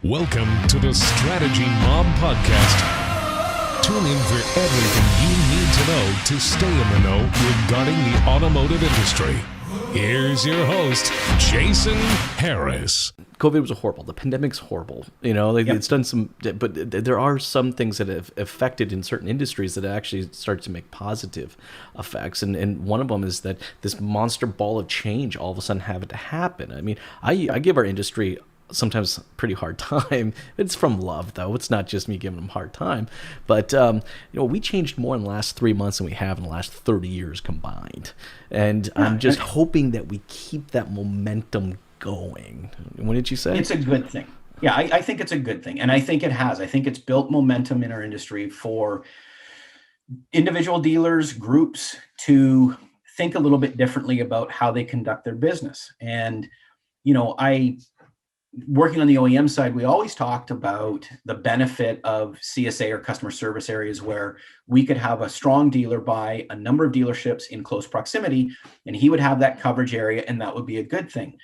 Welcome to the Strategy Mob Podcast. Tune in for everything you need to know to stay in the know regarding the automotive industry. Here's your host, Jason Harris. COVID was horrible. The pandemic's horrible. It's done some, but there are some things that have affected in certain industries that actually start to make positive effects. And one of them is that this monster ball of change all of a sudden having to happen. I mean, I give our industry sometimes pretty hard time. It's from love, though. It's not just me giving them a hard time. But, we changed more in the last 3 months than we have in the last 30 years combined. And I'm just hoping that we keep that momentum going. What did you say? It's a good thing. Yeah, I think it's a good thing. And I think it has. I think it's built momentum in our industry for individual dealers, groups to think a little bit differently about how they conduct their business. And, working on the OEM side, we always talked about the benefit of CSA or customer service areas where we could have a strong dealer buy a number of dealerships in close proximity, and he would have that coverage area, and that would be a good thing.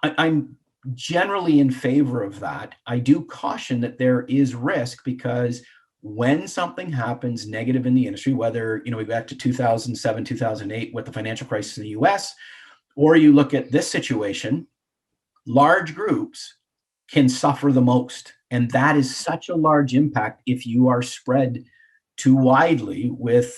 I'm generally in favor of that. I do caution that there is risk because when something happens negative in the industry, whether, we go back to 2007, 2008 with the financial crisis in the US, or you look at this situation, large groups can suffer the most. And that is such a large impact if you are spread too widely with,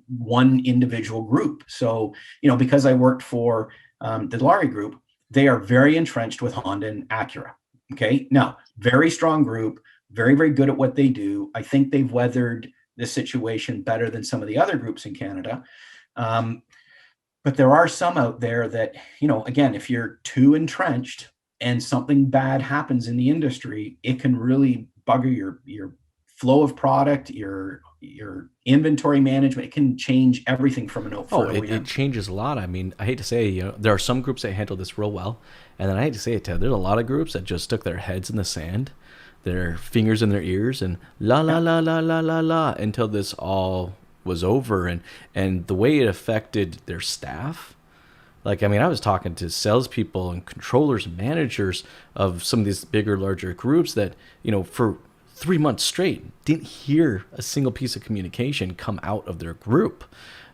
one individual group. So, because I worked for the Lari Group, they are very entrenched with Honda and Acura. Okay. Now, very strong group, very, very good at what they do. I think they've weathered this situation better than some of the other groups in Canada. But there are some out there that, again, if you're too entrenched and something bad happens in the industry, it can really bugger your flow of product, your inventory management. It can change everything from an OEM. It changes a lot. I mean, I hate to say, there are some groups that handle this real well. And then I hate to say it, Ted, there's a lot of groups that just stuck their heads in the sand, their fingers in their ears, and la, la, la, la, la, la, la, until this all was over, and the way it affected their staff. I was talking to salespeople and controllers and managers of some of these bigger, larger groups that, for 3 months straight didn't hear a single piece of communication come out of their group.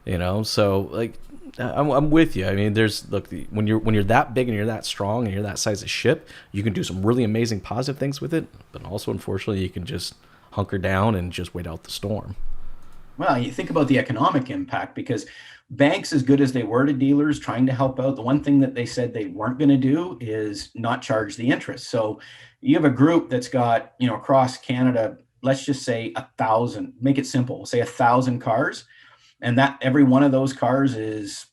So I'm with you. I mean, when you're that big and you're that strong and you're that size of ship, you can do some really amazing positive things with it, but also unfortunately you can just hunker down and just wait out the storm. Well, you think about the economic impact, because banks, as good as they were to dealers trying to help out, the one thing that they said they weren't going to do is not charge the interest. So you have a group that's got, across Canada, let's just say 1,000, make it simple, we'll say 1,000 cars, and that every one of those cars is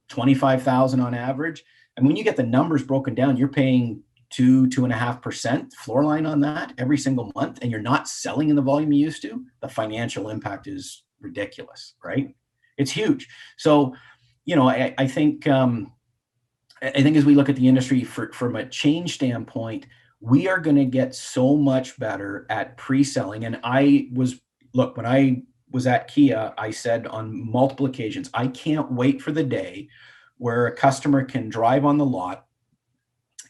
25,000 on average. And when you get the numbers broken down, you're paying 2.5% floor line on that every single month, and you're not selling in the volume you used to. The financial impact is ridiculous, right? It's huge. So, I think as we look at the industry from a change standpoint, we are going to get so much better at pre-selling. And when I was at Kia, I said on multiple occasions, I can't wait for the day where a customer can drive on the lot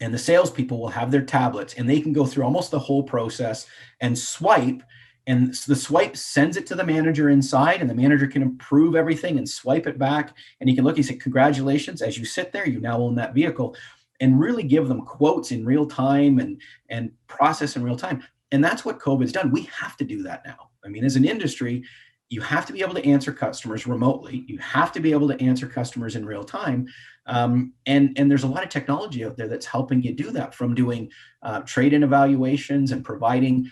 and the salespeople will have their tablets and they can go through almost the whole process and swipe. And the swipe sends it to the manager inside, and the manager can approve everything and swipe it back. And he can look, he said, congratulations, as you sit there, you now own that vehicle, and really give them quotes in real time and process in real time. And that's what COVID's done. We have to do that now. I mean, as an industry, you have to be able to answer customers remotely. You have to be able to answer customers in real time. And there's a lot of technology out there that's helping you do that, from doing trade-in evaluations and providing,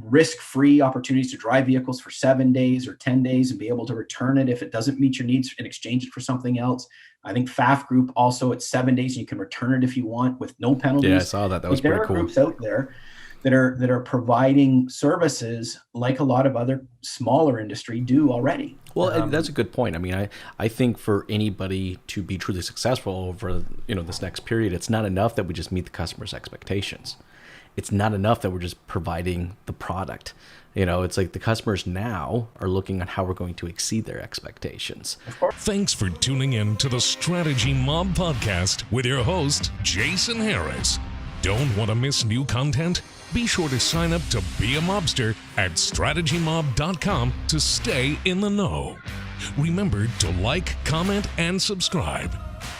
risk-free opportunities to drive vehicles for 7 days or 10 days and be able to return it if it doesn't meet your needs and exchange it for something else. I think FAF Group also, it's 7 days and you can return it if you want with no penalties. Yeah, I saw that. That was pretty cool. There are groups out there that are providing services like a lot of other smaller industry do already. Well, that's a good point. I mean, I think for anybody to be truly successful over this next period, it's not enough that we just meet the customer's expectations. It's not enough that we're just providing the product. It's like the customers now are looking at how we're going to exceed their expectations. Thanks for tuning in to the Strategy Mob Podcast with your host, Jason Harris. Don't want to miss new content? Be sure to sign up to Be a Mobster at strategymob.com to stay in the know. Remember to like, comment, and subscribe.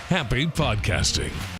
Happy podcasting.